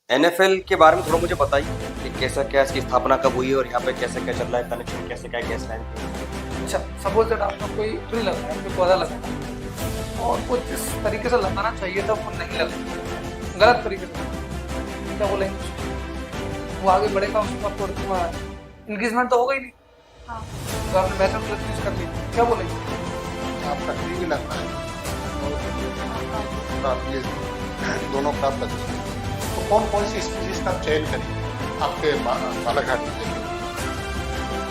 NFL के बारे में थोड़ा मुझे बताइए कि कैसा क्या इसकी स्थापना कब हुई और यहाँ पे कैसे क्या चल रहा है, कनेक्शन कैसे क्या गैस लाइन पे। अच्छा, सपोज दैट आपका कोई ट्री लगा है, कोई पौधा लगा है और वो जिस तरीके से लगाना चाहिए था वो नहीं लगा, गलत तरीके से लगा। क्या बोलेंगे उसको? वो आगे बढ़ेगा, उसका इंक्रीजमेंट तो होगा ही नहीं। हाँ। तो आपने मेथड गलत यूज कर लिया, क्या बोलेंगे? आपका ट्री भी लगना है और आप ये दोनों प्राप्त करते हैं। तो कौन कौन सी स्पीसीज का चयन करें आपके बालाघाट जिले में?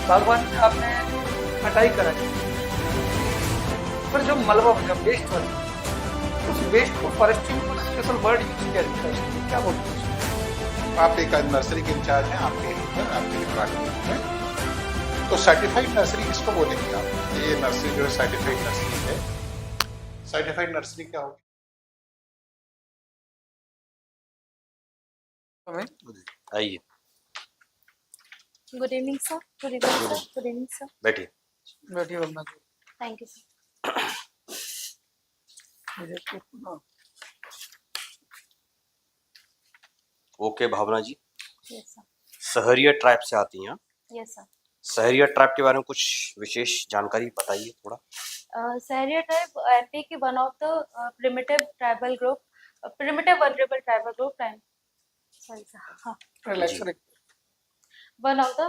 बागवानी में आपने कटाई कराई, पर जो मलबा बचा वेस्ट बचा, उस वेस्ट को फॉरेस्ट्री में स्पेशल वर्ड यूज किया जाता है, क्या बोलते हैं? आप एक नर्सरी के इंचार्ज हैं आपके आपके डिपार्टमेंट में, तो सर्टिफाइड नर्सरी किसको बोलेंगे आप? ये नर्सरी जो है सर्टिफाइड नर्सरी है। सर्टिफाइड नर्सरी क्या होगी? आइए, good evening sir. Good evening sir. Good evening sir. बैठिए। बैठिए वरना thank you sir. Okay Bhavna ji, yes sir. Sahariya tribe से आती हैं। Yes sir. सहरिया ट्राइब के बारे में कुछ विशेष जानकारी बताइए थोड़ा। सहरिया ट्राइब एमपी की one of the primitive tribal group, primitive vulnerable tribal group, sorry sir, हाँ, one of the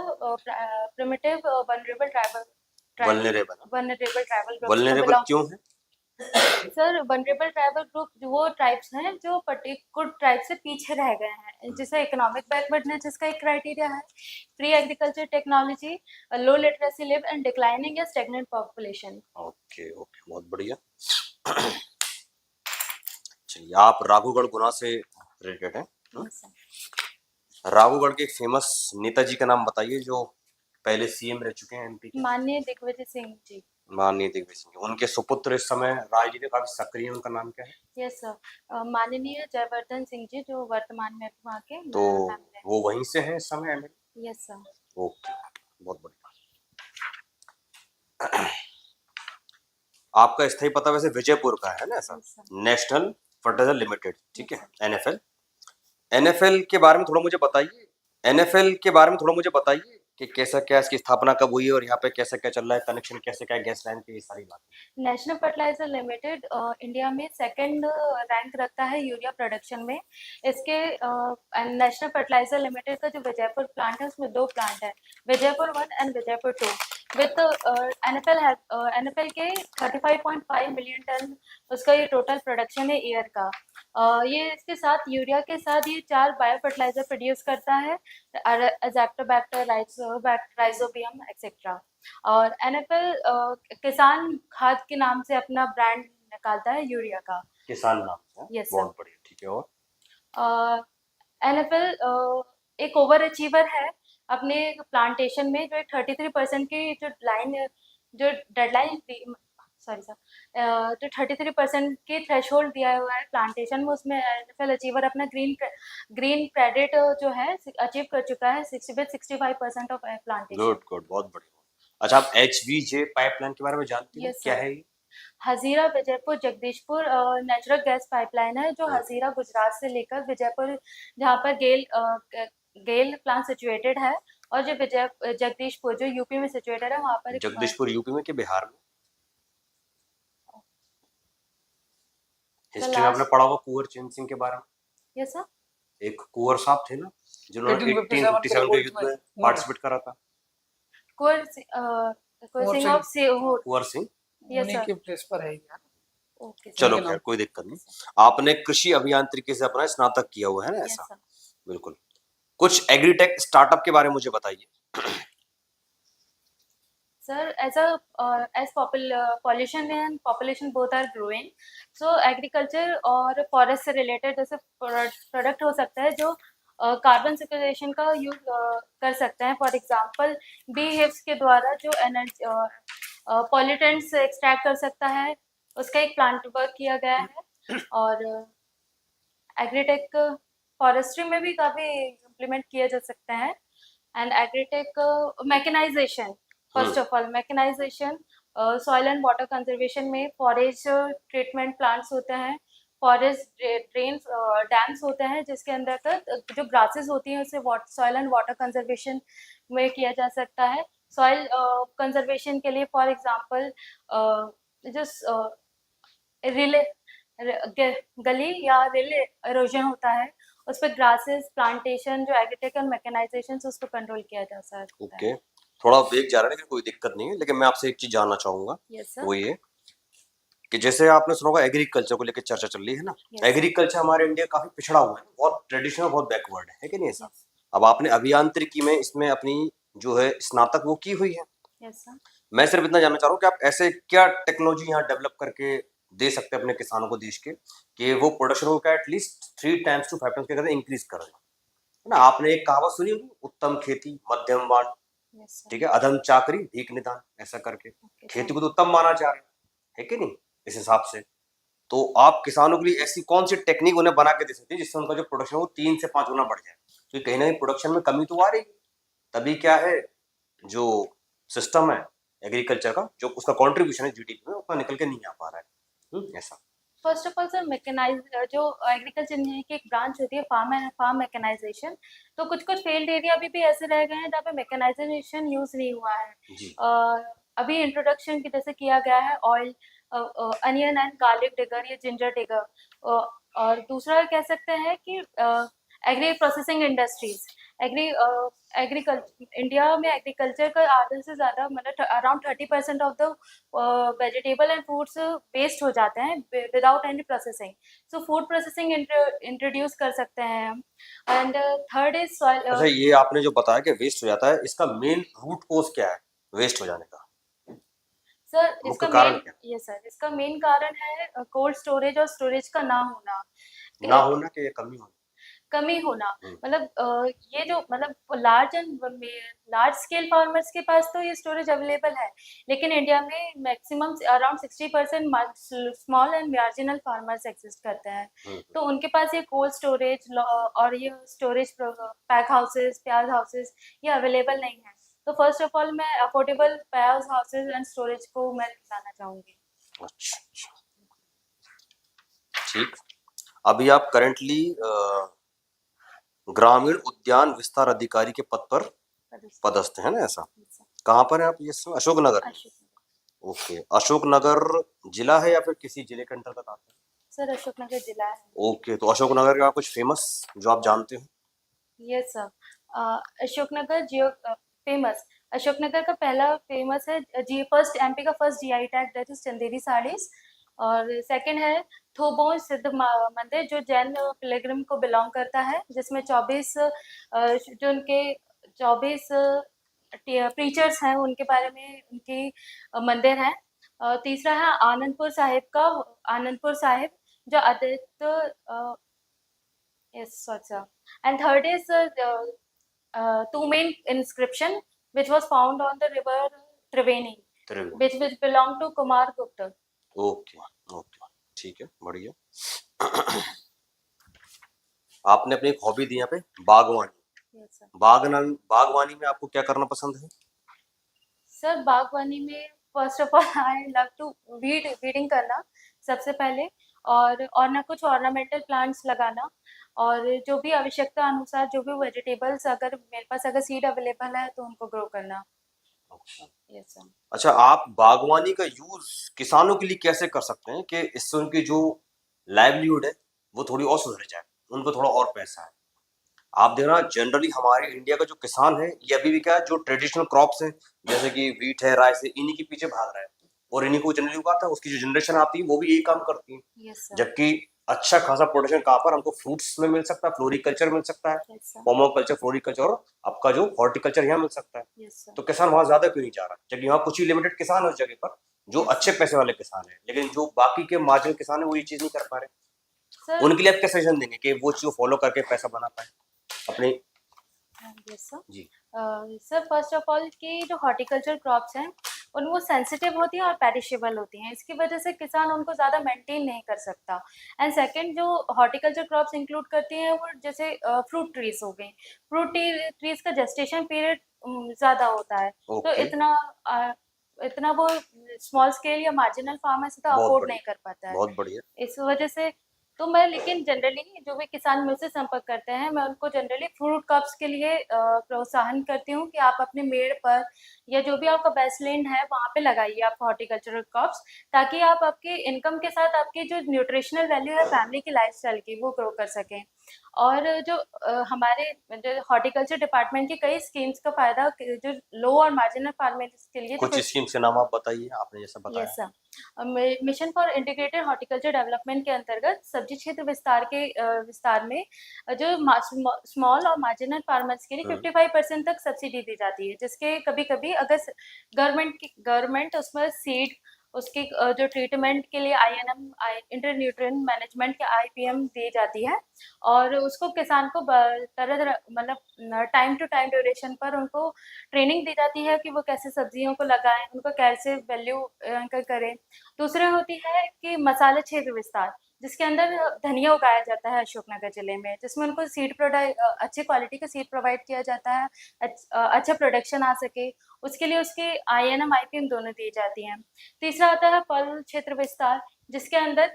primitive vulnerable tribal group vulnerable क्यों है? सर, वनरेबल ट्राइबल ग्रुप वो ट्राइब्स हैं जो पर्टिकुलर ट्राइब से पीछे रह गए हैं, जिसे इकोनॉमिक बैकवर्डनेस जिसका एक क्राइटेरिया है, pre agriculture technology, low literacy live and declining या स्टैग्नेंट पॉपुलेशन। ओके ओके, बहुत बढ़िया। चलिए, आप राघुगढ़ गुना से रिलेटेड हैं। राघुगढ़ के एक फेमस नेताजी का नाम बताइए जो पहले सीएम रह चुके हैं एमपी के। माननीय दिग्विजय सिंह जी। माननीय दिग्विजय सिंह, उनके सुपुत्र इस समय राजनीति में काफी सक्रिय हैं, उनका नाम क्या है? यस सर, माननीय जयवर्धन सिंह जी, जो वर्तमान में वहाँ के तो वो वहीं से हैं इस समय एमएलए? Yes sir. ओके, बहुत बढ़िया। आपका स्थायी पता वैसे विजयपुर का है ना? ऐसा, नेशनल फर्टिलाइजर लिमिटेड, ठीक है, एनएफएल। एनएफएल के बारे में थोड़ा मुझे बताइए। एनएफएल के बारे में थोड़ा मुझे बताइए कि कैसा क्या इसकी स्थापना कब हुई और यहाँ पे कैसा क्या चल रहा है, कनेक्शन कैसे क्या गैस लाइन पे, ये सारी बात। नेशनल फर्टिलाइजर लिमिटेड इंडिया में सेकंड रैंक रखता है यूरिया प्रोडक्शन में। इसके नेशनल फर्टिलाइजर लिमिटेड का जो विजयपुर प्लांट है उसमें दो प्लांट है, Vijaypur 1 and Vijaypur 2। With NFL के 35.5 मिलियन टन उसका ये टोटल प्रोडक्शन है ईयर का। ये इसके साथ यूरिया के साथ ये 4 बायो फर्टिलाइजर प्रोड्यूस करता है, एज़ैक्टोबैक्टर, राइजोबियम एक्सेट्रा। और एनएफएल किसान खाद के नाम से अपना ब्रांड निकालता है यूरिया का। किसान नाम से? यस बहुत बढ़िया, ठीक है। और एनएफएल एक ओवर अचीवर है अपने प्लांटेशन में, जो 33% की जो डेडलाइन, सॉरी सर, जो 33% की थ्रेशोल्ड दिया हुआ है प्लांटेशन में, उसमें एनएफएल अचीवर अपना ग्रीन क्रेडिट जो है अचीव कर चुका है 65% ऑफ प्लांटेशन। गुड गुड, बहुत बढ़िया। अच्छा, आप एचवीजे पाइपलाइन के बारे में जानती हैं? क्या है ये? Hazira Vijaypur Jagdishpur natural gas pipeline है, जो हजीरा गुजरात से लेकर विजयपुर, जहाँ पर गेल प्लांट सिचुएटेड है, और जो जगदीशपुर जो यूपी में सिचुएटेड है, वहाँ पर जगदीशपुर यूपी में कि बिहार में? हिस्ट्री में आपने पढ़ा होगा कुंवर चंद सिंह के बारे में। Yes sir. एक कुंवर साहब थे ना, जिन्होंने 1857 के युद्ध में पार्टिसिपेट करा था। कुंवर सिंह। यस सर, के प्लेस पर है यार। चलो खैर, कोई दिक्कत नहीं। आपने कृषि अभियांत्रिकी से अपना स्नातक किया हुआ है ना? ऐसा, बिल्कुल। कुछ एग्रीटेक स्टार्टअप के बारे में मुझे बताइए। Sir, as pollution and population both are growing, so agriculture और forest से related जैसे प्रोडक्ट हो सकता है जो कार्बन सिक्वेस्ट्रेशन का यूज कर सकते हैं। फॉर एग्जांपल, बी हिव्स के द्वारा जो एनर्जी पॉल्यूटेंट्स एक्सट्रैक्ट कर सकता है, उसका एक प्लांट वर्क किया गया है। और एग्रीटेक फॉरेस्ट्री में भी काफ़ी इम्प्लीमेंट किया जा सकता है। And agritech mechanisation, first of all mechanisation, soil and water conservation में फॉरेस्ट ट्रीटमेंट प्लांट्स होते हैं, फॉरेस्ट ड्रेन्स डैम्स होते हैं, जिसके अंतर्गत जो ग्रासेस होती हैं उसे सॉइल एंड वाटर कंजर्वेशन में किया जा सकता है। सॉइल कंजर्वेशन के लिए फॉर एग्जांपल जो रिले गली या रिले इरोजन होता है, उस पर ग्रासेस प्लांटेशन जो एग्रीटेक और मैकेनाइजेशन उसको कंट्रोल किया जा सकता है। ओके, थोड़ा वेग जा रहा है लेकिन कोई दिक्कत नहीं है, लेकिन मैं आपसे एक चीज जानना चाहूंगा, यस सर। वो ये कि जैसे आपने सुना होगा एग्रीकल्चर को लेकर चर्चा चल रही है ना। Yes. एग्रीकल्चर हमारे इंडिया काफी पिछड़ा हुआ है, बहुत ट्रेडिशनल, बहुत बैकवर्ड है कि नहीं ऐसा? अब आपने अभियांत्रिकी में इसमें अपनी जो है स्नातक वो की हुई है। Yes sir. मैं सिर्फ इतना जानना चाह रहा हूँ कि आप ऐसे क्या टेक्नोलॉजी यहाँ डेवलप करके दे सकते हैं अपने किसानों को देश के, कि वो प्रोडक्शन को क्या एटलीस्ट 3 टाइम्स to 5 टाइम्स के करके इंक्रीज कर रहे है ना। आपने एक कहावत सुनी होगी, उत्तम खेती मध्यम वाण, यस सर। ठीक है, अधम चाकरी भीख निदान, ऐसा करके ओके खेती सर। को तो उत्तम माना जा रहा है कि नहीं इस हिसाब से। तो आप किसानों के लिए ऐसी कौन सी टेक्निक उन्हें बना के दे सकते हैं जिससे उनका जो प्रोडक्शन है वो 3 से 5 गुना बढ़ जाए, क्योंकि कहीं ना कहीं प्रोडक्शन में कमी तो आ रही है, तभी क्या है जो सिस्टम है एग्रीकल्चर का, जो उसका कंट्रीब्यूशन है जीडीपी में, उतना निकल के नहीं आ पा रहा है। ऐसा first of all sir, mechanise जो एग्रीकल्चर इंजीनियरिंग की एक ब्रांच होती है फार्म मैकेनाइजेशन, तो कुछ कुछ फील्ड एरिया अभी भी ऐसे रह गए हैं जहाँ पे मैकेनाइजेशन यूज नहीं हुआ है। जी। अभी इंट्रोडक्शन की जैसे किया गया है oil, onion and garlic digger या जिंजर डिगर, और दूसरा कह सकते हैं कि agri processing industries, agriculture India में एग्रीकल्चर का आधे से ज़्यादा मतलब around 30% of the vegetable and fruits waste हो जाते हैं without any processing. So food processing introduce कर सकते हैं हम। एंड थर्ड इज अच्छा, सॉइल। ये आपने जो बताया कि वेस्ट हो जाता है, इसका मेन रूट कोज क्या है वेस्ट हो जाने का? सर मुख्य इसका कारण मेन क्या? ये सर इसका मेन कारण है कोल्ड स्टोरेज और स्टोरेज का ना होना, ना होना कि ये कमी होना? कमी होना। हम्म, मतलब ये जो मतलब लार्ज स्केल फार्मर्स के पास तो ये स्टोरेज अवेलेबल है, लेकिन इंडिया में maximum around 60% small and marginal farmers exist करते हैं, तो उनके पास ये कोल्ड स्टोरेज और ये स्टोरेज पैक हाउसेस, प्याज हाउसेस ये अवेलेबल नहीं है। तो फर्स्ट ऑफ ऑल मैं अफोर्डेबल प्याज हाउसेस एंड स्टोरेज को मैं लाना चाहूंगी। अच्छा अच्छा, ठीक। अभी आप करेंटली ग्रामीण उद्यान विस्तार अधिकारी के पद पर पदस्थ है ना, ऐसा? कहाँ पर है आप ये समय? अशोकनगर में। ओके, अशोकनगर जिला है या फिर किसी जिले के अंतर्गत आता है? सर अशोकनगर जिला है। ओके, तो अशोकनगर का कुछ फेमस जो आप जानते हो? यस सर, अशोकनगर जियो फेमस, अशोकनगर का पहला फेमस है जी फर्स्ट एमपी का first GI tag that is Chanderi saris, और सेकंड है थोबो सिद्ध मंदिर जो जैन पिलग्रिम को बिलोंग करता है, जिसमें 24 जो उनके 24 प्रीचर्स हैं उनके बारे में उनकी मंदिर है। तीसरा है आनंदपुर साहिब का, आनंदपुर साहिब जो Aditya yes sir, and third is two main inscription which was found on the river Triveni, which belong to Kumar Gupta. Okay okay, ठीक है, बढ़िया। आपने अपनी एक हॉबी दी यहाँ पे बागवानी। Yes sir. बागवानी में आपको क्या करना पसंद है? सर बागवानी में first of all I love to weeding करना सबसे पहले, और ना कुछ ऑर्नामेंटल प्लांट्स लगाना, और जो भी आवश्यकता अनुसार जो भी वेजिटेबल्स अगर मेरे पास अगर सीड अवेलेबल है तो उनको ग्रो करना। Yes sir. अच्छा, आप बागवानी का यूज किसानों के लिए कैसे कर सकते हैं कि इससे उनकी जो लाइवलीहुड है वो थोड़ी और सुधर जाए, उनको थोड़ा और पैसा है? आप देखना जनरली हमारे इंडिया का जो किसान है ये अभी भी क्या है, जो ट्रेडिशनल क्रॉप्स हैं जैसे कि वीट है, राइस है, इन्हीं के पीछे भाग रहा है, और इन्हीं को जनरली उगाता है, उसकी जो जनरेशन आती है वो भी यही काम करती है। Yes sir. जबकि अच्छा खासा प्रोडक्शन कहाँ पर हमको फ्रूट्स में मिल सकता है, फ्लोरिकल्चर मिल सकता है, यस सर। पोमोकल्चर, फ्लोरिकल्चर, और आपका जो हॉर्टिकल्चर यहाँ मिल सकता है। Yes sir. तो किसान वहां ज्यादा क्यों नहीं जा रहा? जबकि यहाँ कुछ ही लिमिटेड किसान है उस जगह पर जो अच्छे पैसे वाले किसान है, लेकिन जो बाकी के मार्जिनल किसान है वो ये चीज नहीं कर पा रहे। सर उनके लिए आप क्या सजेशन देंगे कि वो चीज फॉलो करके पैसा बना पाए अपने? Yes sir. जी। सर फर्स्ट ऑफ ऑल कि जो हॉर्टिकल्चर क्रॉप्स हैं वो सेंसिटिव होती हैं और पेरिशेबल होती हैं, इसकी वजह से किसान उनको ज़्यादा मेंटेन नहीं कर सकता। एंड सेकंड जो हॉर्टिकल्चर क्रॉप्स इंक्लूड करती हैं वो जैसे फ्रूट ट्रीज हो गई, फ्रूट ट्रीज का जेस्टेशन पीरियड ज़्यादा होता है, तो ओके, इतना वो स्मॉल स्केल या मार्जिनल फार्मर से तो बहुत अफोर्ड बढ़िया, नहीं कर पाता है। बहुत बढ़िया। इस वजह से तो मैं लेकिन जनरली जो भी किसान मुझसे संपर्क करते हैं, मैं उनको जनरली फ्रूट क्रॉप्स के लिए प्रोत्साहन करती हूँ कि आप अपने मेड़ पर या जो भी आपका बेस्ट लैंड है वहाँ पे लगाइए आप हॉर्टिकल्चरल क्रॉप्स, ताकि आप आपकी इनकम के साथ आपकी जो न्यूट्रिशनल वैल्यू है फैमिली की लाइफस्टाइल की वो ग्रो कर सकें। और जो हमारे जो हॉर्टिकल्चर डिपार्टमेंट की कई स्कीम्स का फायदा जो लो और मार्जिनल फार्मर्स के लिए, कुछ स्कीम्स के नाम आप बताइए, आपने जैसा बताया। Yes sir, mission for integrated horticulture development के अंतर्गत सब्जी क्षेत्र विस्तार के विस्तार में जो स्मॉल और मार्जिनल फार्मर्स के लिए 55% तक सब्सिडी दी जाती है, जिसके कभी कभी अगर गवर्नमेंट उसमें सीड, उसके जो ट्रीटमेंट के लिए INM इंटर न्यूट्रिएंट मैनेजमेंट के IPM दी जाती है, और उसको किसान को तरह तरह मतलब टाइम टू टाइम ड्यूरेशन पर उनको ट्रेनिंग दी जाती है कि वो कैसे सब्जियों को लगाएं, उनको कैसे वैल्यू करें। दूसरे होती है कि मसाला क्षेत्र विस्तार, जिसके अंदर धनिया उगाया जाता है अशोकनगर जिले में, जिसमें उनको सीड प्रोडक्ट अच्छी क्वालिटी का सीड प्रोवाइड किया जाता है, अच्छा प्रोडक्शन आ सके, उसके लिए उसके INM IPM दोनों दी जाती हैं। तीसरा आता है फल क्षेत्र विस्तार, जिसके अंदर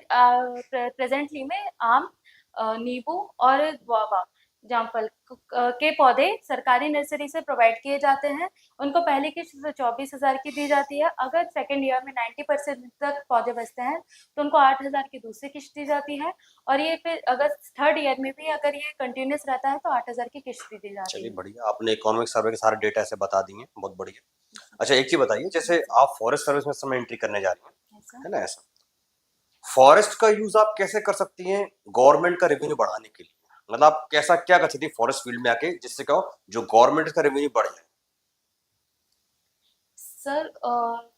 प्रेजेंटली में आम, नींबू और गुआवा जामफल के पौधे सरकारी नर्सरी से प्रोवाइड किए जाते हैं। उनको पहली किस्त 24,000 की दी जाती है। अगर सेकेंड ईयर में 90% तक पौधे बचते हैं तो उनको 8,000 की दूसरी किस्त दी जाती है, और ये फिर अगर थर्ड ईयर में भी अगर ये कंटिन्यूस रहता है तो 8,000 की किस्त दी जाती चलिए है। बढ़िया, आपने इकोनॉमिक सर्वे के सारे डेटा ऐसे बता दिए, बहुत बढ़िया। अच्छा एक चीज बताइए, जैसे आप फॉरेस्ट सर्विस में समय एंट्री करने जा रही हैं, ऐसा है ना, ऐसा फॉरेस्ट का यूज आप कैसे कर सकती हैं गवर्नमेंट का रेवेन्यू बढ़ाने के लिए? मतलब आप कैसा क्या कर सकती है फॉरेस्ट फील्ड में आके, जिससे क्या हो जो गवर्नमेंट का रेवेन्यू बढ़ जाए? Sir,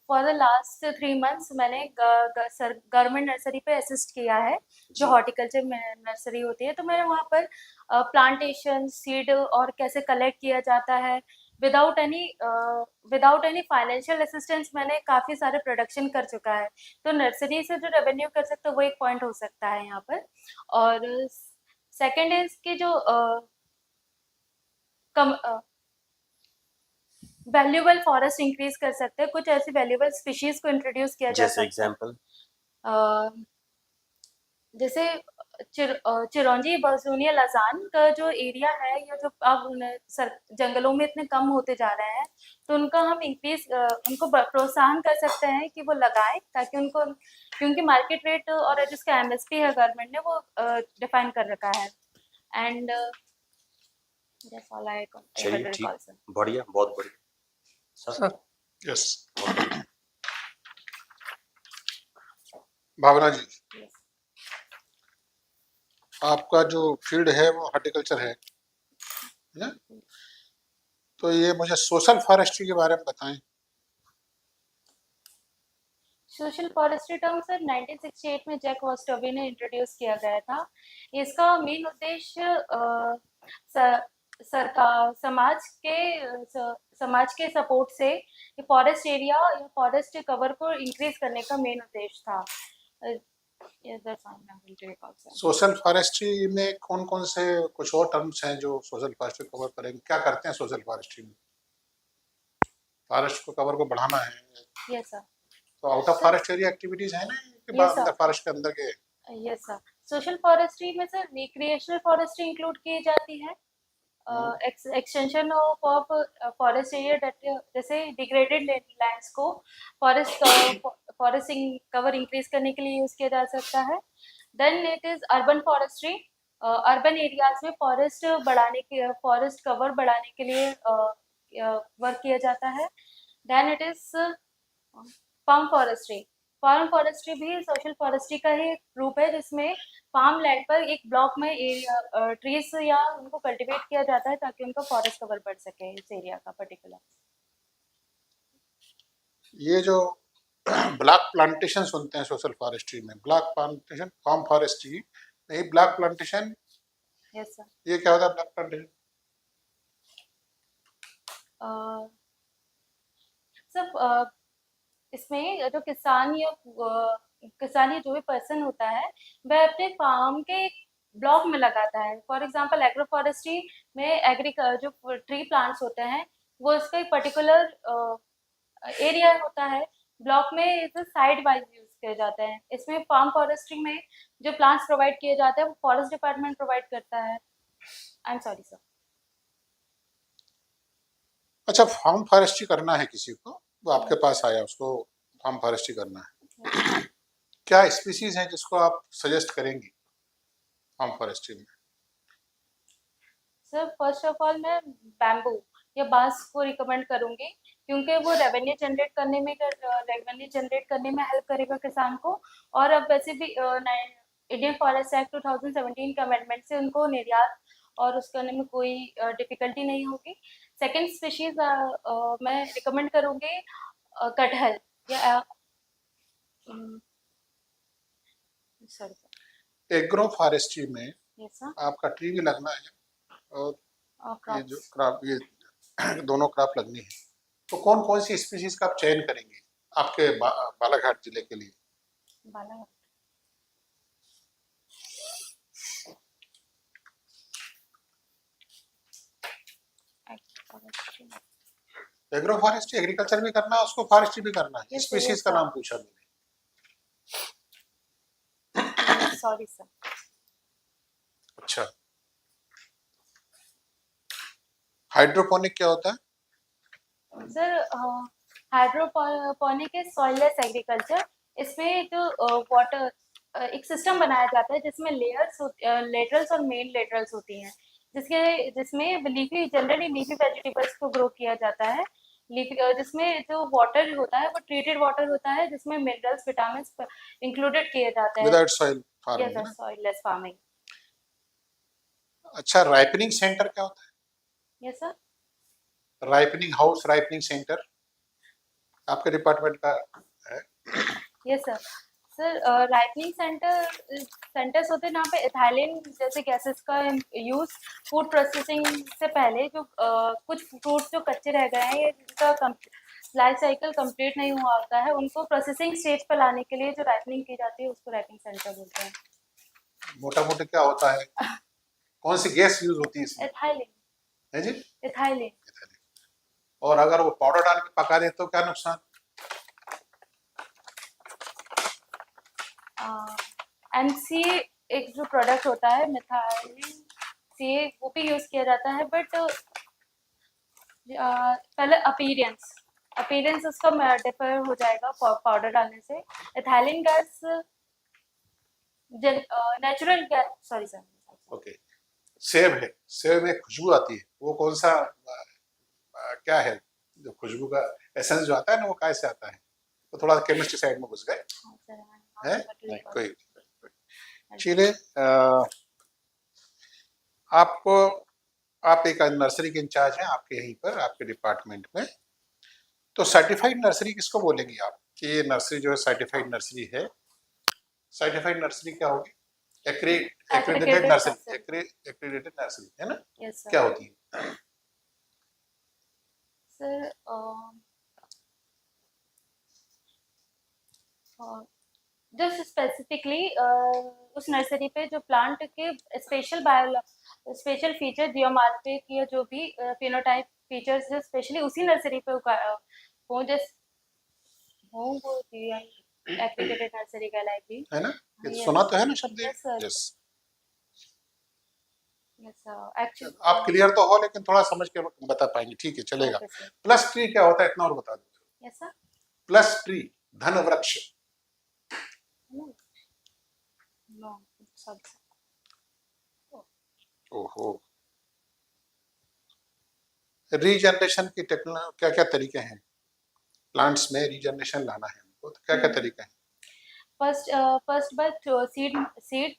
for the last 3 months मैंने गवर्नमेंट नर्सरी पे असिस्ट किया है, जो हॉर्टिकल्चर नर्सरी होती है। तो मैंने वहाँ पर प्लांटेशन, सीड और कैसे कलेक्ट किया जाता है विदाउट एनी फाइनेंशियल असिस्टेंस मैंने काफ़ी सारे प्रोडक्शन कर चुका है। तो नर्सरी से जो रेवेन्यू कर सकते हो वो एक पॉइंट हो सकता है यहाँ पर। और सेकंड इज कि जो कम वैल्यूएबल फॉरेस्ट इंक्रीज कर सकते हैं, कुछ ऐसी वैल्यूएबल स्पीशीज को इंट्रोड्यूस किया जा जैसे सकता है। एग्जांपल जैसे चिरौंजी बरसूनिया लजान का जो एरिया है, या जो अब जंगलों में इतने कम होते जा रहे हैं, तो उनका हम उनको प्रोत्साहन कर सकते हैं कि वो लगाएं, ताकि उनको, क्योंकि मार्केट रेट और जिसका MSP है गवर्नमेंट ने वो डिफाइन कर रखा है। एंड दैट्स ऑल आई चलिए कैन ठीक, रिकॉल सर। बढ़िया, बहुत बढ़िया सर। सर यस भावना जी, आपका जो फील्ड है वो हॉर्टिकल्चर है ना? तो ये मुझे सोशल फॉरेस्ट्री के बारे में बताएं। सोशल फॉरेस्ट्री टर्म सर 1968 में जैक वॉस्टोवी ने इंट्रोड्यूस किया गया था। इसका मेन उद्देश्य सरकार समाज के सपोर्ट से फॉरेस्ट एरिया या फॉरेस्ट कवर को इंक्रीज करने का मेन उद्देश्य था। सोशल फॉरेस्ट्री में कौन कौन से कुछ और टर्म्स हैं जो सोशल फॉरेस्ट्री कवर करेंगे? क्या करते हैं सोशल फॉरेस्ट्री में? फॉरेस्ट को कवर को बढ़ाना है। Yes sir. तो out of forest area activities है ना, कि Yes, sir. अंदर फॉरेस्ट के अंदर के? Yes sir. सोशल फॉरेस्ट्री में सर रिक्रिएशनल फॉरेस्ट्री इंक्लूड की जाती है, एक्सटेंशन ऑफ फॉरेस्ट एरिया, जैसे डिग्रेडेड लैंड्स को फॉरेस्ट कवर इंक्रीज करने के लिए यूज किया जा सकता है। Then it is urban forestry, urban areas में फॉरेस्ट कवर बढ़ाने के लिए वर्क किया जाता है। Then it is farm forestry, farm forestry भी सोशल फॉरेस्ट्री का ही रूप है, जिसमें फार्म लैंड पर एक ब्लॉक में एरिया ट्रीज या उनको कल्टीवेट किया जाता है ताकि उनका फॉरेस्ट कवर बढ़ सके इस एरिया का पर्टिकुलर। ये जो ब्लॉक प्लांटेशन सुनते हैं सोशल फॉरेस्ट्री में, ब्लॉक प्लांटेशन, फार्म फॉरेस्ट्री नहीं, ब्लॉक प्लांटेशन, यस सर। ये क्या होता है ब्लॉक प्लांटेशन? सब इसमें जो किसान या जो भी पर्सन होता है वह अपने फार्म के एक ब्लॉक में लगाता है। फॉर एग्जांपल एग्रो फॉरेस्ट्री में जो ट्री प्लांट्स होते हैं वो इसका एक पर्टिकुलर एरिया होता है, ब्लॉक में इसे साइड वाइज यूज किए जाते हैं। इसमें फार्म फॉरेस्ट्री में जो प्लांट्स प्रोवाइड किए जाते हैं वो फॉरेस्ट डिपार्टमेंट प्रोवाइड करता है। I am sorry sir. अच्छा, फार्म फॉरेस्ट्री करना है किसी को, वो आपके पास आया, उसको फार्म फॉरेस्ट्री करना है, क्या स्पीसीज है जिसको आप सजेस्ट करेंगी फार्म फॉरेस्ट्री में? सर फर्स्ट ऑफ ऑल मैं बैम्बू या बांस को रिकमेंड करूंगी, क्योंकि वो रेवेन्यू जनरेट करने में हेल्प करेगा किसान को। और अब वैसे भी इंडियन फॉरेस्ट एक्ट 2017 के अमेंडमेंट से उनको निर्यात और उस करने में कोई डिफिकल्टी नहीं होगी। सेकंड स्पीशीज मैं रिकमेंड करूंगी कटहल या सॉरी एग्रो फॉरेस्ट्री में यस सर आपका ट्री भी लगना है और ये जो क्रॉप्स क्रॉप, ये दोनों क्रॉप लगनी है, तो कौन कौन सी स्पीशीज का आप चयन करेंगे आपके बालाघाट जिले के लिए? बालाघाट एग्रो फॉरेस्ट्री एग्रीकल्चर भी करना है, उसको फॉरेस्ट्री भी करना है, Yes, sir, स्पीशीज yes, का sir. नाम पूछा मैंने। Sorry sir. अच्छा, हाइड्रोपोनिक क्या होता है? Sir hydroponic is soilless agriculture. इसमें जो वाटर एक सिस्टम बनाया जाता है जिसमें लेटरल्स और मेन लेटरल्स होती हैं, जिसमें जनरली लीफी वेजिटेबल्स को ग्रो किया जाता है। जिसमें जो वाटर होता है वो ट्रीटेड वाटर होता है, जिसमें मिनरल्स विटामिन इंक्लूडेड किए जाते हैं। Without soil yes farming sir, ना? Soilless farming. अच्छा, राइपनिंग सेंटर क्या होता यस सर। है? राइपनिंग हाउस, राइपनिंग सेंटर आपके डिपार्टमेंट का है? Yes sir. Sir ripening centres होते हैं जहाँ पे इथाइलिन जैसे गैसेस का यूज फूड प्रोसेसिंग से पहले जो कुछ फ्रूट्स जो कच्चे रह गए हैं या जिनका लाइफ साइकिल कंप्लीट नहीं हुआ होता है, उनको प्रोसेसिंग स्टेज पर लाने के लिए जो राइपनिंग की जाती है उसको राइपनिंग सेंटर बोलते हैं। मोटा मोटा क्या होता है, कौन सी गैस यूज होती है इसमें? इथाइलिन। है जी? इथाइलिन। और अगर वो पाउडर डाल के पका दे तो क्या नुकसान? एमसी एक जो प्रोडक्ट होता है मिथाइलिन सी, वो भी यूज किया जाता है, बट पहले अपीयरेंस उसका डिफर हो जाएगा पाउडर डालने से। Ethylene gas natural gas, sorry sir. Okay, सेब है, सेब में खुशबू आती है, वो कौन सा क्या है जो खुशबू का एसेंस जो आता है ना, वो कैसे आता है? तो थोड़ा केमिस्ट्री साइड में घुस गए है? नहीं, कोई चलिए, आपको, आप एक नर्सरी के इंचार्ज हैं आपके यहीं पर, आपके डिपार्टमेंट में, तो सर्टिफाइड नर्सरी किसको बोलेंगी आप कि ये नर्सरी जो है सर्टिफाइड नर्सरी है? सर्टिफाइड नर्सरी क्या होगी? एक्रेडिटेड नर्सरी है ना? यस क्या सर। होती है? सर जो स्पेसिफिकली उस नर्सरी पे जो प्लांट के स्पेशल फीचर जियोमार्फिक या जो भी फिनोटाइप फीचर्स जो स्पेशली उसी नर्सरी पे हो वो एक्रेडिटेड नर्सरी कहलाएगी, है ना? ये Yes. सुना तो है ना शब्द? Yes, sir. यस। एक्चुअली आप क्लियर तो हो, लेकिन थोड़ा समझ के बता पाएंगे, ठीक है, चलेगा। प्लस ट्री क्या होता है, इतना और बता दो। Yes sir. प्लस ट्री, धन वृक्ष। No sorry. ओहो, रीजनरेशन की टेक्नोलॉजी क्या क्या तरीके हैं? प्लांट्स में रीजनरेशन लाना है हमको, तो क्या क्या तरीके हैं? फर्स्ट बाय सीड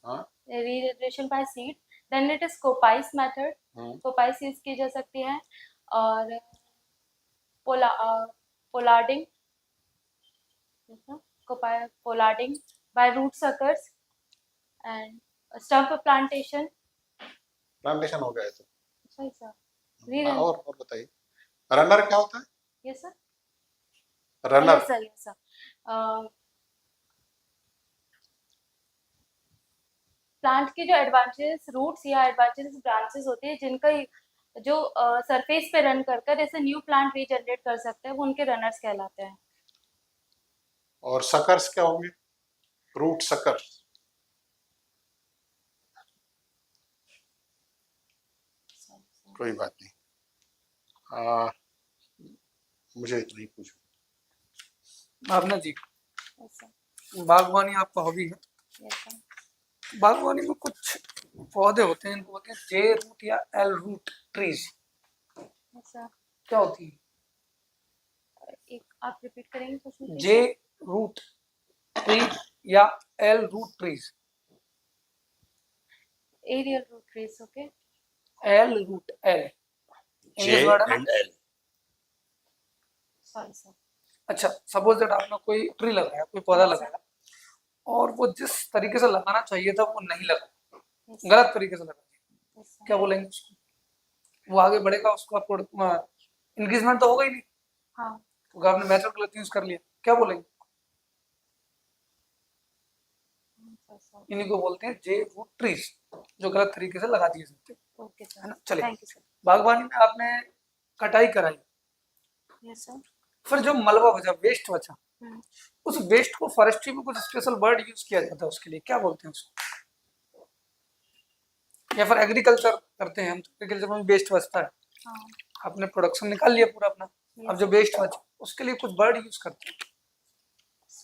हाँ, regeneration by seed, then it is coppice method, coppice use की जा सकती है, और pollarding pollarding by root suckers and stump plantation. Plantation हो गया है तो। सही सर। हाँ, और बताइए, रनर क्या होता है? Yes sir. Runner, yes sir, yes sir. Plant के जो एडवांटेज रूट्स या एडवांटेज ब्रांचेस होते हैं जिनका जो सरफेस पे रन कर कर ऐसे न्यू प्लांट रीजनरेट कर सकते हैं, वो उनके रनर्स कहलाते हैं। और सकर्स क्या होंगे? Root sucker. कोई बात नहीं, मुझे इतना ही पूछो। भावना जी, Yes, sir. बागवानी आपका हॉबी है। Yes, sir. बागवानी में कुछ पौधे होते हैं इनको बोलते हैं जे रूट या L root trees. Yes, sir. क्या होती है? एक आप रिपीट करेंगे क्वेश्चन? जे रूट ट्री या L root trees. Aerial root trees, okay. L root, L J English word है ना? and L. Sorry sir. अच्छा, सपोज दैट आपने कोई ट्री लगाया, कोई पौधा लगाया और वो जिस तरीके से लगाना चाहिए था वो नहीं लगा, Yes, गलत तरीके से लगा दिया, yes, sir. क्या बोलेंगे उसको? वो आगे बढ़ेगा, उसको आपको इंक्रीजमेंट तो होगा ही नहीं, हाँ, तो आपने मेथड गलत यूज कर लिया, क्या बोलेंगे? सर। इन्हीं को बोलते हैं जे रूट ट्रीज, जो गलत तरीके से लगा दिए जाते हैं, ओके है सर, ना? चलिए, थैंक यू सर। बागवानी में आपने कटाई कराई, यस सर। फिर जो मलबा बचा, वेस्ट बचा, हम्म, उस वेस्ट को फॉरेस्ट्री में कुछ स्पेशल वर्ड यूज किया जाता है उसके लिए, क्या बोलते हैं उसको? या फिर एग्रीकल्चर करते हैं हम, तो एग्रीकल्चर में वेस्ट बचता है, हाँ, आपने प्रोडक्शन निकाल लिया पूरा अपना, अब जो वेस्ट बचा उसके लिए कुछ वर्ड यूज करते हैं,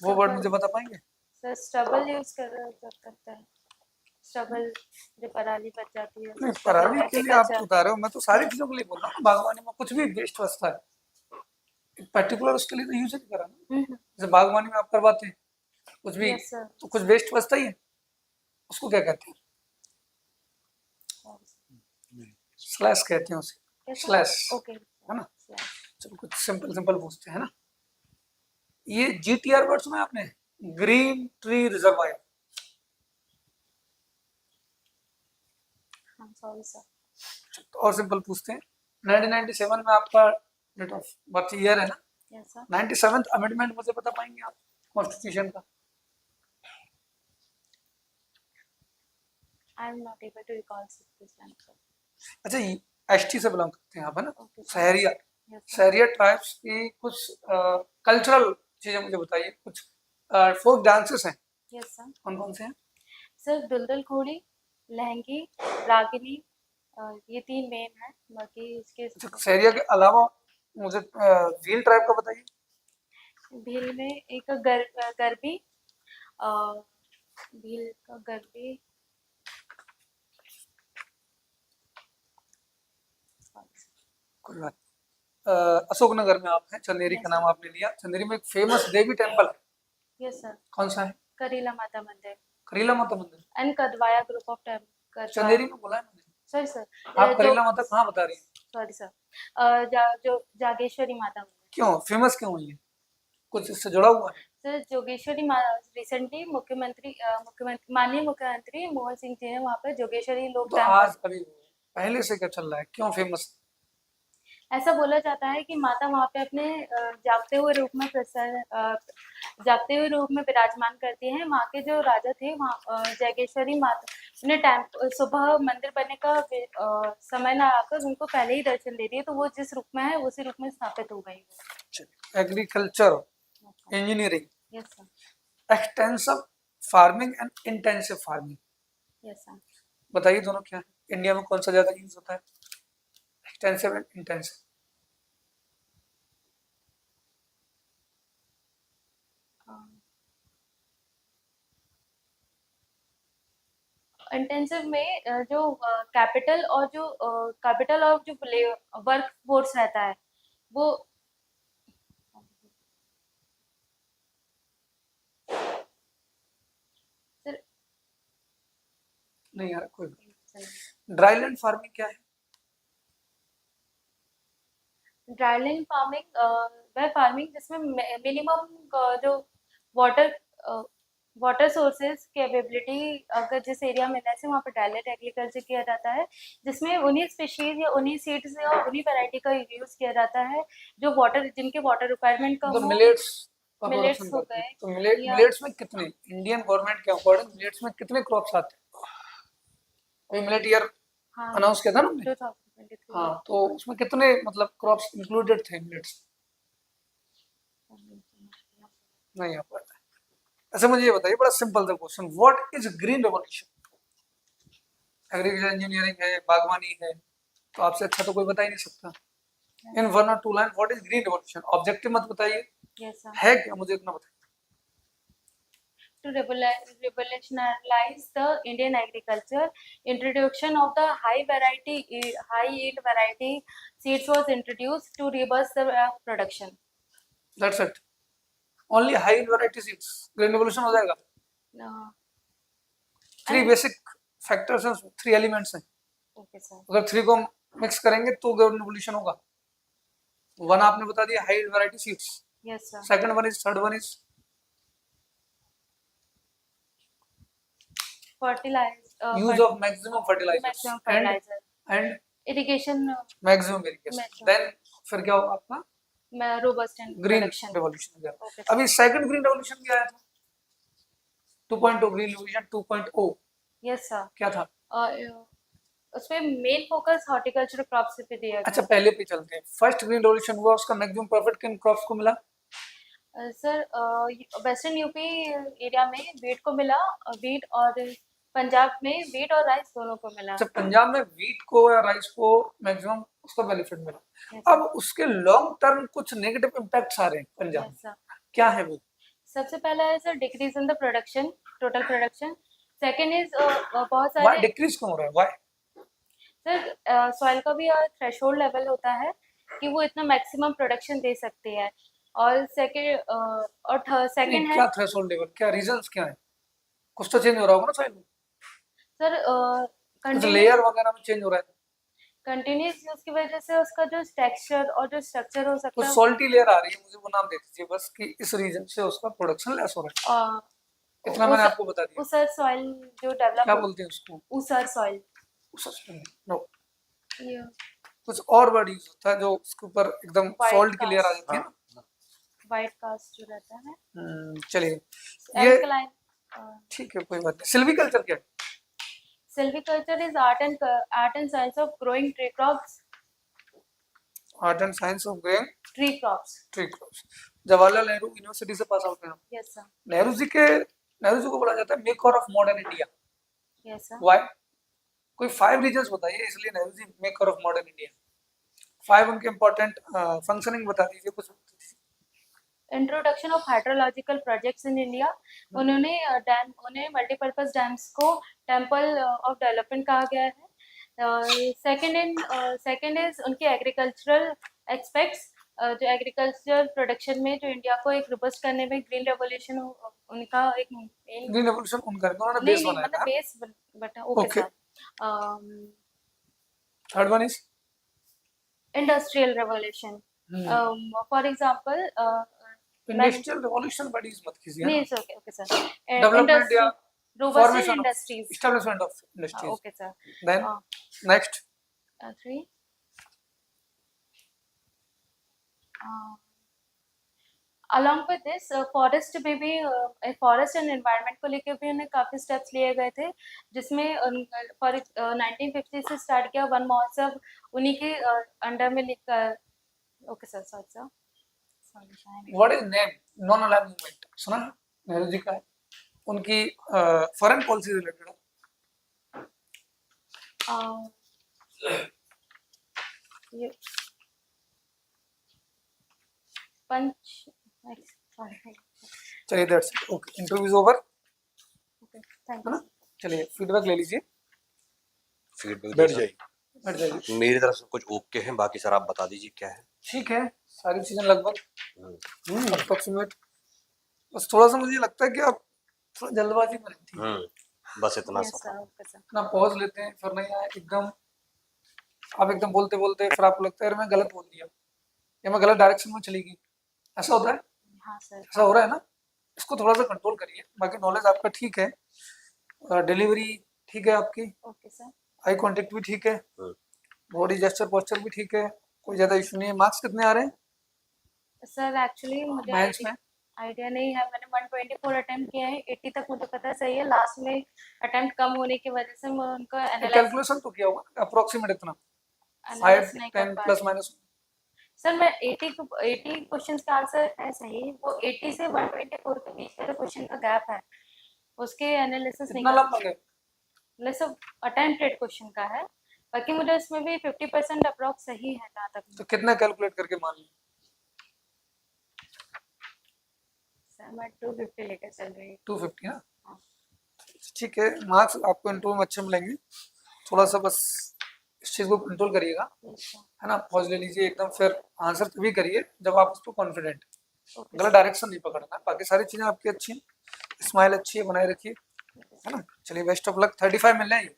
वो वर्ड मुझे बता पाएंगे? सर स्टबल यूज करता है। स्टबल, जो पराली बच जाती है। नहीं, stubble पराली के लिए आप agriculture। बता रहे हो, मैं तो सारी चीजों के लिए बोल रहा हूँ। बागवानी में कुछ भी वेस्ट बचता है, पर्टिकुलर उसके लिए तो यूज नहीं करा ना। जैसे बागवानी में आप करवाते हैं कुछ भी, Yes, sir. तो कुछ वेस्ट बचता ही है, उसको क्या कहते हैं? स्लैश कहते हैं उसे, Yes, sir. Slash, Okay. है ना? Slash. चलो कुछ सिंपल सिंपल पूछते हैं ना। ये जीटीआर वर्ड सुना है आपने? Green tree reservoir. हाँ, sorry sir. और सिंपल पूछते हैं, 1997 में आपका डेट ऑफ बर्थ ईयर है ना? Yes, sir. 97th अमेंडमेंट मुझे बता पाएंगे आप कॉन्स्टिट्यूशन का? I am not able to recall this answer. अच्छा, एसटी से बिलोंग करते हैं आप, है ना? Okay, sir. शहरिया, Yes, sir. शहरिया ट्राइब्स की कुछ कल्चरल चीजें मुझे बताइए, कुछ फोक डांसेस हैं, Yes, sir. कौन कौन से हैं? सर दुल्दुल घोड़ी, लहंगी, रागिनी, ये 3 मेन है। बाकी इसके अच्छा, शहरिया के अलावा मुझे भील ट्राइब का बताइए। भील में एक गरबी, भील का गरबी, कोई बात नहीं। अशोकनगर में आप हैं, चंदेरी का नाम आपने लिया, चंदेरी में एक फेमस देवी टेम्पल है, यस सर, कौन सा है? Karila Mata Mandir Karila Mata Mandir. And Kadwaya group of temple. Chanderi में बोला है मैंने, सॉरी सर, आप करीला माता कहाँ बता रही हैं? सॉरी सर, जो जागेश्वरी माता मंदिर। क्यों फेमस क्यों हुई है, कुछ इससे जुड़ा हुआ है? सर जोगेश्वरी रिसेंटली माननीय मुख्यमंत्री मोहन सिंह जी ने वहाँ पे जोगेश्वरी लोक तो आज अभी पहले से क्या चल रहा है, क्यों फेमस? ऐसा बोला जाता है कि माता वहाँ पे अपने जागते हुए रूप में विराजमान करती हैं। वहाँ के जो राजा थे, वहाँ जागेश्वरी माता ने टाइम सुबह मंदिर बनने का समय ना आकर उनको पहले ही दर्शन दे दिए, तो वो जिस रूप में है उसी रूप में स्थापित हो गई। Agriculture, engineering, yes sir, extensive farming and intensive farming, yes sir. बताइए दोनों क्या है, इंडिया में कौन सा ज्यादा यूज होता है, एक्सटेंसिव एंड इंटेंसिव? इंटेंसिव में जो कैपिटल और जो वर्क फोर्स रहता है वो सर नहीं यार, कोई ड्राईलैंड फार्मिंग क्या है? ड्राईलैंड फार्मिंग वह फार्मिंग जिसमें मिनिमम जो वाटर वाटर सोर्सेज की अवेलेबिलिटी अगर जिस एरिया में है वहाँ पर ड्राईलैंड एग्रीकल्चर किया जाता है, जिसमें उन्हीं स्पीशीज या उन्हीं सीड्स या उन्हीं वैरायटी का यूज किया जाता है जो जिनके वाटर रिक्वायरमेंट कम तो हो। मिलेट्स का मिलेट्स प्रोडक्शन हो करते हैं, गए तो या मिलेट्स में कितने, इंडियन गवर्नमेंट के अकॉर्डिंग मिलेट्स में कितने क्रॉप्स आते हैं? अभी मिलेट ईयर हाँ अनाउंस किया था ना हमने, 2023 हाँ, तो उसमें कितने मतलब क्रॉप्स इंक्लूडेड थे मिलेट्स? नहीं आ पा रहा है। ऐसे मुझे ये बताइए, बड़ा सिंपल सा question, what is green revolution? Agriculture engineering है, बागवानी है, तो आपसे अच्छा तो कोई बता ही नहीं सकता। इन 1 और 2 line what is green revolution? Objective मत बताइए, Yes, sir. है क्या मुझे इतना बताइए। To revolutionize the Indian agriculture, introduction of the high yield variety seeds was introduced to reboost the production. That's it, only high variety seeds, green revolution हो जाएगा। Uh, 3 basic factors हैं, 3 elements हैं, okay, sir. अगर 3 को mix करेंगे तो green revolution होगा। 1 आपने बता दिया, high variety seeds. Yes, sir. Second one is, third one is use of maximum fertilizers maximum fertilizer. And Irrigation, maximum irrigation. Maximum. Then फिर क्या होगा आपका? robust and green production. Revolution हो गया। Okay, sir. अभी सेकंड ग्रीन रेवोल्यूशन क्या आया था? 2.0 ग्रीन रेवोल्यूशन 2.0 Yes, sir. क्या था? उसमें मेन फोकस हॉर्टिकल्चर क्रॉप्स पे दिया अच्छा गया। पहले पे चलते हैं। फर्स्ट ग्रीन रेवोल्यूशन हुआ, उसका मैक्सिमम प्रॉफिट किन क्रॉप्स को मिला? सर वेस्टर्न यूपी एरिया में वीट को मिला, वीट, और पंजाब में वीट और राइस दोनों को मिला। अच्छा पंजाब में वीट को या राइस को मैक्सिमम उसका बेनिफिट मिला। Yes, अब उसके लॉन्ग टर्म कुछ नेगेटिव इम्पैक्ट्स आ रहे हैं पंजाब में, Yes, sir. क्या है वो? सबसे पहला है sir decrease in the production, total production. Second is बहुत व्हाई सारे डिक्रीज क्यों हो रहा है? व्हाई? सर सॉइल का भी थ्रेशोल्ड लेवल होता है कि वो इतना मैक्सिमम प्रोडक्शन दे सकती है। और सेकंड है क्या थ्रेशोल्ड लेवल, क्या रीजंस क्या है? कुछ तो चेंज हो रहा होगा ना सॉइल में, सर कुछ लेयर वगैरह में चेंज हो रहा है, कंटिन्यूस यूज की वजह से उसका जो टेक्सचर और जो स्ट्रक्चर हो सकता कुछ है। सॉल्टी लेयर आ रही है, मुझे वो नाम दे दीजिए बस कि इस रीजन से उसका प्रोडक्शन लेस हो रहा है। इतना मैंने आपको बता दिया। ऊसर सॉइल जो डेवलप, क्या बोलते हैं उसको? ऊसर सॉइल। नो, ये कुछ और वर्ड यूज होता है जो उसके ऊपर एकदम White सॉल्ट की लेयर आ cast. जाती है ना। वाइट कास्ट जो रहता है, चलिए ये एल्कलाइन। ठीक है, कोई बात नहीं। सिल्वीकल्चर क्या है? Silviculture is art and science of growing tree crops. Art and science of growing tree crops. Tree crops. Jawaharlal Nehru university से पास आउट हैं हम। Yes sir. नेहरू जी को बोला जाता है maker of modern India. Yes sir. Why? कोई 5 रीजंस बताइए इसलिए Nehru ji maker of modern India. 5 उनके इंपॉर्टेंट फंक्शनिंग बता दीजिए कुछ। Introduction of hydrological projects in India. उन्हें मल्टीपर्पज डैम्स को टेम्पल ऑफ डेवलपमेंट कहा गया है। सेकंड इज उनके एग्रीकल्चरल एक्सपेक्ट्स, जो एग्रीकल्चर प्रोडक्शन में जो इंडिया को एक रोबस्ट करने में ग्रीन रेवोल्यूशन उनका एक main- ग्रीन रेवोल्यूशन उनका उन्होंने नहीं बेस नहीं बनाया मतलब था। Base but okay Okay. Sir. Third one is industrial revolution, for example industrial revolution, but is मत कीजिए नहीं ना। It's okay okay sir. Development या robust formation of industries. establishment of industries. Okay sir. Then next 3 along with this forest में भी forest and environment को लेकर भी उन्हें काफी स्टेप्स लिए गए थे, जिसमें फॉर 1950 से स्टार्ट किया वन महोत्सव उन्हीं के अंडर में लिखकर। Okay sir, sorry sir. what is name non alive movement सुना है? नेहरू जी का है, उनकी फॉरेन पॉलिसी रिलेटेड ये पंच, सॉरी। चलिए that's it. Okay, interview is over okay, thank है यू। ना। चलिए फीडबैक ले लीजिए, फीडबैक बैठ जाइए। बैठ जाइए। मेरी तरफ से कुछ ओके हैं, बाकी सर आप बता दीजिए क्या है। ठीक है, सारी चीजें लगभग हम्म, अप्रोक्सीमेट। बस थोड़ा सा मुझे लगता है कि आप थोड़ा जल्दबाजी में रहती है बस इतना यस सा सर, था। Okay sir. ना, पॉज लेते हैं फिर नहीं आए एकदम, आप एकदम बोलते बोलते फिर आपको लगता है यार मैं गलत बोल दिया या मैं गलत डायरेक्शन में चली गई, ऐसा होता है। हाँ सर। ऐसा हो रहा है ना, इसको थोड़ा सा कंट्रोल करिए। बाकी नॉलेज आपका ठीक है, डिलीवरी ठीक है आपकी, ओके सर। आई कांटेक्ट भी ठीक है, बॉडी जेस्चर पोस्चर भी ठीक है, कोई ज्यादा इशू नहीं है। मार्क्स कितने आ रहे हैं सर एक्चुअली मुझे मैथ्स में? आइडिया नहीं है, मैंने 124 अटेम्प्ट किए हैं, 80 तक मुझे पता सही है। लास्ट में अटेम्प्ट कम होने की वजह से मैं उनको एनालाइज कैलकुलेशन तो किया होगा अप्रोक्सीमेट इतना, 5 नहीं कर 10 पा प्लस रही। माइनस सर मैं 80 क्वेश्चंस का आंसर है सही, वो 80 से 124 के बीच का जो क्वेश्चन का गैप है उसके एनालिसिस नहीं इतना कर लंबा गैप? मतलब सब अटेम्प्टेड क्वेश्चन का है, बाकी मुझे इसमें भी 50% अप्रॉक्स सही है जहाँ तक तो कितना कैलकुलेट करके मान ली? सर मैं 250 लेकर चल रही हूँ। 250 ना? हाँ। ठीक है, मार्क्स आपको इंटरव्यू में अच्छे मिलेंगे। थोड़ा सा बस इस चीज़ को कंट्रोल करिएगा, है ना? पॉज ले लीजिए एकदम, फिर आंसर तभी करिए जब आप उस पर कॉन्फिडेंट, ओके गलत डायरेक्शन नहीं पकड़ना। बाकी सारी चीज़ें आपकी अच्छी हैं, स्माइल अच्छी है, बनाए रखिए, है ना? चलिए बेस्ट ऑफ लक। 35 मिल जाएंगे,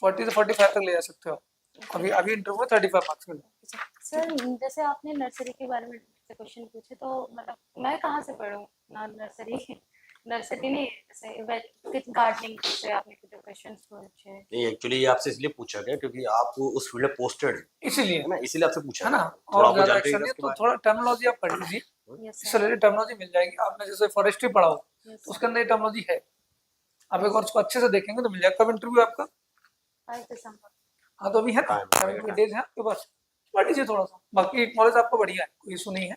40 से 45 तक ले जा सकते हो। अभी अभी इंटरव्यू में 35 मार्क्स मिल जाएंगे। सर जैसे आपने नर्सरी के बारे में से क्वेश्चन पूछे, तो मतलब मैं कहाँ से पढ़ूँ ना नर्सरी नर्सरी नहीं, जैसे गार्डनिंग से आपने जो क्वेश्चन पूछे। नहीं, एक्चुअली ये आपसे इसलिए पूछा गया क्योंकि आप उस फील्ड में पोस्टेड है इसीलिए, ना, इसीलिए आपसे पूछा है ना? थोड़ा और आपको ज़्यादा जानकारी एक्शन है नहीं है, उसके तो बारे थोड़ा टर्मिनोलॉजी आप पढ़ लीजिए, यस इससे सर, रिलेटेड टर्मिनोलॉजी मिल जाएगी। आपने जैसे फॉरेस्ट्री पढ़ा हो यस तो उसके अंदर ये टर्मिनोलॉजी है, आप एक बार उसको अच्छे से देखेंगे तो मिल जाएगा। कब इंटरव्यू आपका? 5 दिसंबर। हाँ, तो अभी है ना, Time, 7 डेज है आपके पास, पढ़ लीजिए थोड़ा सा। बाकी नॉलेज आपका बढ़िया है, कोई इशू नहीं है।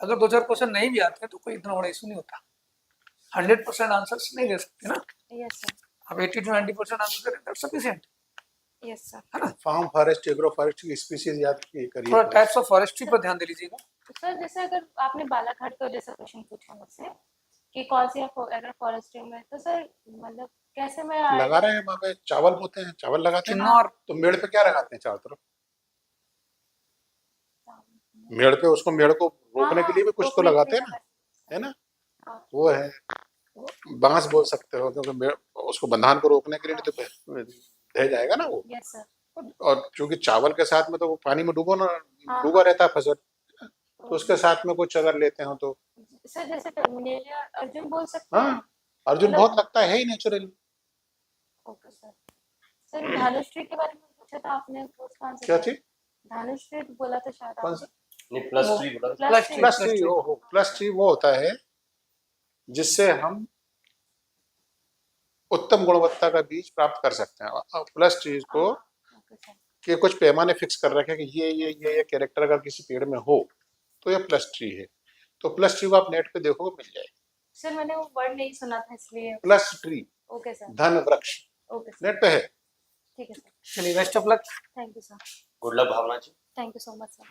अगर 2-4 क्वेश्चन नहीं भी आते हैं तो कोई इतना बड़ा इशू नहीं होता। 100% आंसर्स नहीं दे सकते ना, यस सर, आप 80 to 90% आंसर करें दैट्स सफिशिएंट, यस सर। है ना? फार्म फॉरेस्ट एग्रो फॉरेस्ट की स्पीसीज याद करिए थोड़ा थोड़ा। टाइप्स ऑफ फॉरेस्ट्री पर ध्यान दे लीजिएगा। तो सर जैसे अगर आपने बालाघाट का जैसा क्वेश्चन पूछा मुझसे कि कौन सी अगर फॉरेस्ट्री में, तो सर मतलब कैसे मैं लगा रहे हैं वहाँ पे चावल बोते हैं, चावल लगाते हैं ना, किन्नौर, तो मेड़ पे क्या लगाते हैं चारों तरफ? मेड़ पे उसको, मेड़ को रोकने के लिए भी कुछ तो रोकने के लगाते लिए हैं ना, है ना? हाँ। वो है बांस बोल सकते हो, क्योंकि उसको बंधान को रोकने के लिए नहीं तो ढह जाएगा ना वो। Yes sir. और क्योंकि चावल के साथ में तो वो पानी में डूबो ना, हाँ, डूबा हाँ। रहता है फसल, तो उसके साथ में कुछ अगर लेते हो तो सर जैसे टर्मिनेलिया अर्जुन बोल सकते हैं। हाँ, अर्जुन मतलब बहुत लगता है ही नेचुरली। Okay sir. सर धानुश्री के बारे में पूछा था आपने, तो उसका आंसर क्या क्या है? चीज? धानुश्री बोला था शायद कौन आपने। सा? नहीं, प्लस 3 बोला था। Plus three. Three, plus tree, ओहो, प्लस ट्री वो होता है जिससे हम उत्तम गुणवत्ता का बीज प्राप्त कर सकते हैं। और प्लस ट्रीज को ओके सर। के कुछ पैमाने फिक्स कर रखे हैं कि ये कैरेक्टर अगर किसी पेड़ में हो तो ये प्लस ट्री है। तो प्लस ट्री को आप नेट पे देखोगे मिल जाएगी, सर मैंने वो वर्ड नहीं सुना था इसलिए। Plus tree, okay sir. धन वृक्ष, ओके सर, नेट पे है। ठीक है सर। चलिए best of luck. Thank you sir. Good luck Bhavna ji. Thank you so much sir.